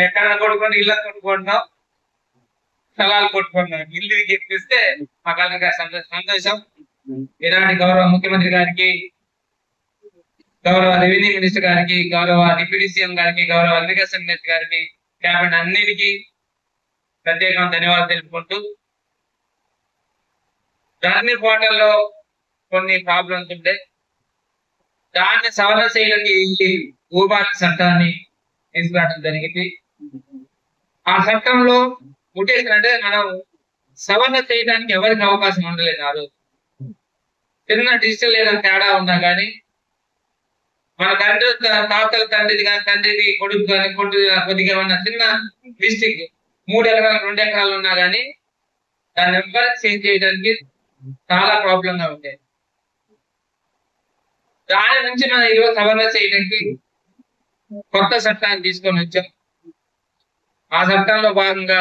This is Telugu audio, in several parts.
ఎక్కడైనా కొట్టుకొని ఇళ్ళ కొట్టుకుంటున్నాం, స్థలాలు కొట్టుకుంటున్నాం. ఇల్లు ఇప్పిస్తే మాకు అలాగే సంతోషం. ఈనాటి గౌరవ ముఖ్యమంత్రి గారికి, గౌరవ రెవెన్యూ మినిస్టర్ గారికి, గౌరవ డిప్యూటీ సీఎం గారికి, గౌరవ అగ్రికల్చర్ మినిస్టర్ గారికి, క్యాబినెట్ అన్నిటికీ ప్రత్యేకంగా ధన్యవాదాలు తెలుపుకుంటూ, ధరణి పోర్టల్లో కొన్ని ప్రాబ్లమ్స్ ఉంటే దాన్ని సవరణ చేయడానికి భూభారత చట్టాన్ని తీసుకురావడం జరిగింది. ఆ చట్టంలో ఉద్దేశం అంటే మనం సవరణ చేయడానికి ఎవరికి అవకాశం ఉండలేదు. ఆ రోజు చిన్న డిజిటల్ ఏదైనా తేడా ఉన్నా కానీ, మన తండ్రి తాతల తండ్రిది కానీ, తండ్రిది కొడుకు కానీ, కొద్దిగా ఉన్న చిన్న మిస్టేక్ 3 ఎకరాలు 2 ఎకరాలు ఉన్నా కానీ దాన్ని ఎవరికి చేంజ్ చేయడానికి చాలా ప్రాబ్లం గా ఉండేది. దాని నుంచి మనం ఈరోజు సవరణ చేయడానికి కొత్త చట్టాన్ని తీసుకొని వచ్చాం. ఆ చట్టంలో భాగంగా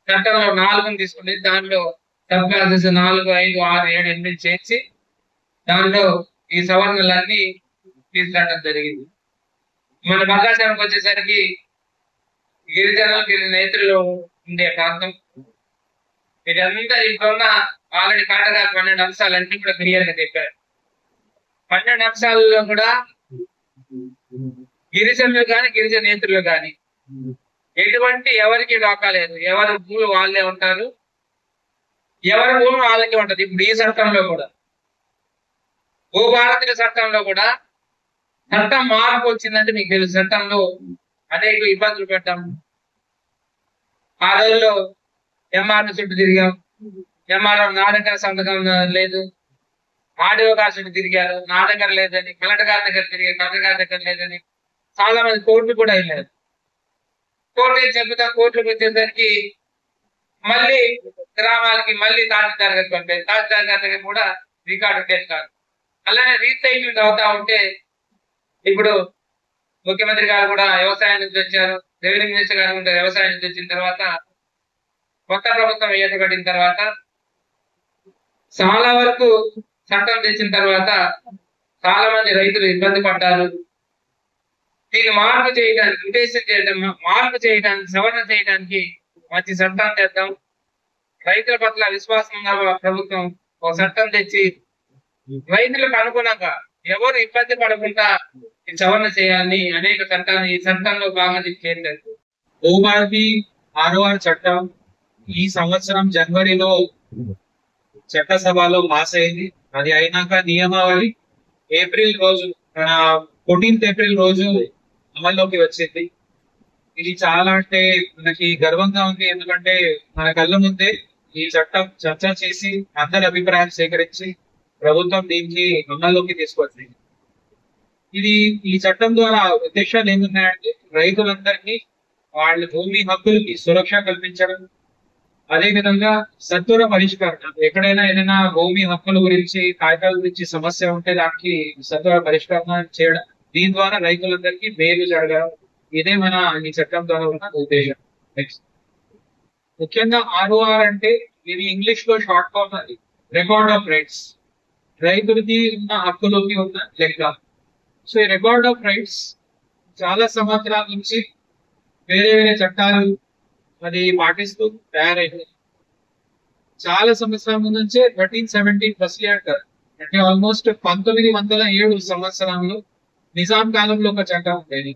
చట్టంలో 4 తీసుకుని దానిలో సబ్ క్లాసెస్ 4, 5, 6, 7, 8 చేర్చి దానిలో ఈ సవరణలన్నీ తీసుకురావడం జరిగింది. మన ప్రకాశానికి వచ్చేసరికి గిరిజనులు నేతలు ఉండే ప్రాంతం ఇదంతా ఇప్పుడున్న ఆల్రెడీ కాటగా 12 అంశాలన్నీ కూడా క్లియర్ గా చెప్పారు. 12 అంశాలలో కూడా గిరిజనులు కానీ, గిరిజన నేతలు కానీ ఎటువంటి ఎవరికి రాకలేదు. ఎవరి భూమి వాళ్ళే ఉంటారు, ఎవరి భూమి వాళ్ళకే ఉంటది. ఇప్పుడు ఈ చట్టంలో కూడా, భూభారతీయ చట్టంలో కూడా చట్టం మార్పు వచ్చిందంటే మీకు తెలుసు. చట్టంలో అనేక ఇబ్బందులు పెట్టాం. ఆ రోజుల్లో ఎంఆర్ఓ చుట్టూ తిరిగాం. ఎంఆర్ఓ నా దగ్గర సంతకం లేదు, ఆడియో గారి చుట్టూ తిరిగారు, నా దగ్గర లేదని. కలెక్టర్ గారి దగ్గర తిరిగారు, కలెక్టర్ గారి దగ్గర లేదని. చాలా మంది కోర్టులు కూడా వెళ్ళారు. కోర్టు చెబుతా కోర్టులకు వచ్చేసరికి మళ్ళీ గ్రామాలకి మళ్ళీ తహసీల్దార్ గారికి పంపారు. తహసీల్దార్ గారి దగ్గర కూడా రికార్డు ఉండేది కాదు. అలానే రీసైక్లింగ్ అవుతా ఉంటే ఇప్పుడు ముఖ్యమంత్రి గారు కూడా వ్యవసాయం నుంచి వచ్చారు, రెవెన్యూ మినిస్టర్ గారు కూడా వ్యవసాయం నుంచి వచ్చిన తర్వాత, కొత్త ప్రభుత్వం ఏర్పడిన తర్వాత చాలా వరకు చట్టం తెచ్చిన తర్వాత చాలా మంది రైతులు ఇబ్బంది పడ్డారు. దీన్ని మార్పు చేయడానికి సవరణ చేయడానికి మంచి చట్టం తెద్దాం, రైతుల పట్ల విశ్వాసంగా ప్రభుత్వం ఒక చట్టం తెచ్చి రైతులకు అనుగుణంగా ఎవరు ఇబ్బంది పడకుండా సవరణ చేయాలని అనేక చట్టాలు ఈ చట్టంలో భాగంగా చేశారు. భూభారతి 6వ చట్టం ఈ సంవత్సరం జనవరిలో చట్టసభలో పాస్ అయింది. అది అయినాక నియమావళి ఏప్రిల్ రోజు 14th ఏప్రిల్ రోజు అమల్లోకి వచ్చింది. ఇది చాలా అంటే మనకి గర్వంగా ఉంది. ఎందుకంటే మన కళ్ళ ముందే ఈ చట్టం చర్చ చేసి అందరి అభిప్రాయాలు సేకరించి ప్రభుత్వం దీనికి అమల్లోకి తీసుకొచ్చింది. ఈ చట్టం ద్వారా ఉద్దేశాలు ఏమున్నాయంటే రైతులందరినీ వాళ్ళ భూమి హక్కులకి సురక్ష కల్పించడం, అదే విధంగా సత్వర పరిష్కారం. ఎక్కడైనా ఏదైనా భూమి హక్కుల గురించి, కాగితాల గురించి సమస్య ఉంటే దానికి సత్వర పరిష్కారం చేయడం, దీని ద్వారా రైతులందరికీ మేలు జరగడం, ఇదే మన ఈ చట్టం ద్వారా ఉన్న ఉద్దేశం. నెక్స్ట్ ముఖ్యంగా ROR అంటే ఇది ఇంగ్లీష్ లో షార్ట్ ఫామ్, అది రికార్డ్ ఆఫ్ రైట్స్, రైతులకి ఉన్న హక్కులకి ఉన్న లెక్క. సో ఈ రికార్డ్ ఆఫ్ రైట్స్ చాలా సంవత్సరాల నుంచి వేరే వేరే చట్టాలు అది పాటిస్తూ తయారైంది. చాలా సంవత్సరాల నుంచే 1370 ఫస్ట్లీ అంటారు. అంటే ఆల్మోస్ట్ 1907 సంవత్సరంలో నిజాం కాలంలో ఒక చట్టం ఉండేది.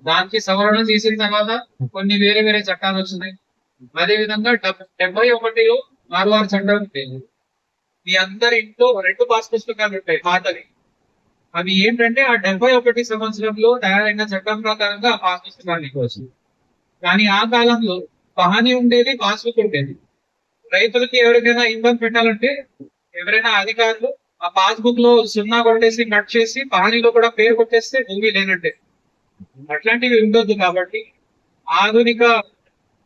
దానికి సవరణ చేసిన తర్వాత కొన్ని వేరే వేరే చట్టాలు వచ్చినాయి. అదే విధంగా 71లో ROR చట్టం ఉండేది. మీ అందరి ఇంట్లో 2 పాస్ పుస్తకాలు ఉంటాయి పాతవి. అవి ఏంటంటే ఆ 71 సంవత్సరంలో తయారైన చట్టం ప్రకారంగా ఆ పాస్ పుస్తకాలు వచ్చింది. కానీ ఆ కాలంలో పహానీ ఉండేది, పాస్బుక్ ఉండేది. రైతులకి ఎవరికైనా ఇబ్బంది పెట్టాలంటే ఎవరైనా అధికారులు ఆ పాస్బుక్ లో 0 కొట్టేసి కట్ చేసి పహానీలో కూడా పేరు కొట్టేస్తే భూమి లేనంటే. అట్లాంటివి ఉండొద్దు. కాబట్టి ఆధునిక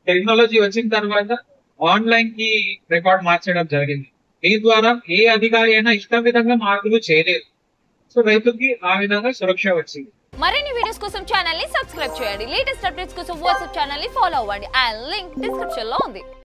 టెక్నాలజీ వచ్చిన తర్వాత ఆన్లైన్ కి రికార్డ్ మార్చడం జరిగింది. దీని ద్వారా ఏ అధికారి అయినా ఇష్టం విధంగా మార్పులు చేయలేదు. సో రైతులకి ఆ విధంగా సురక్ష వచ్చింది. మరిన్ని వీడియోస్ కోసం ఛానల్ ని సబ్స్క్రైబ్ చేయండి. లేటెస్ట్ అప్డేట్స్ కోసం వాట్సాప్ ఛానల్ ని ఫాలో అవ్వండి. ఆ లింక్ డిస్క్రిప్షన్ లో ఉంది.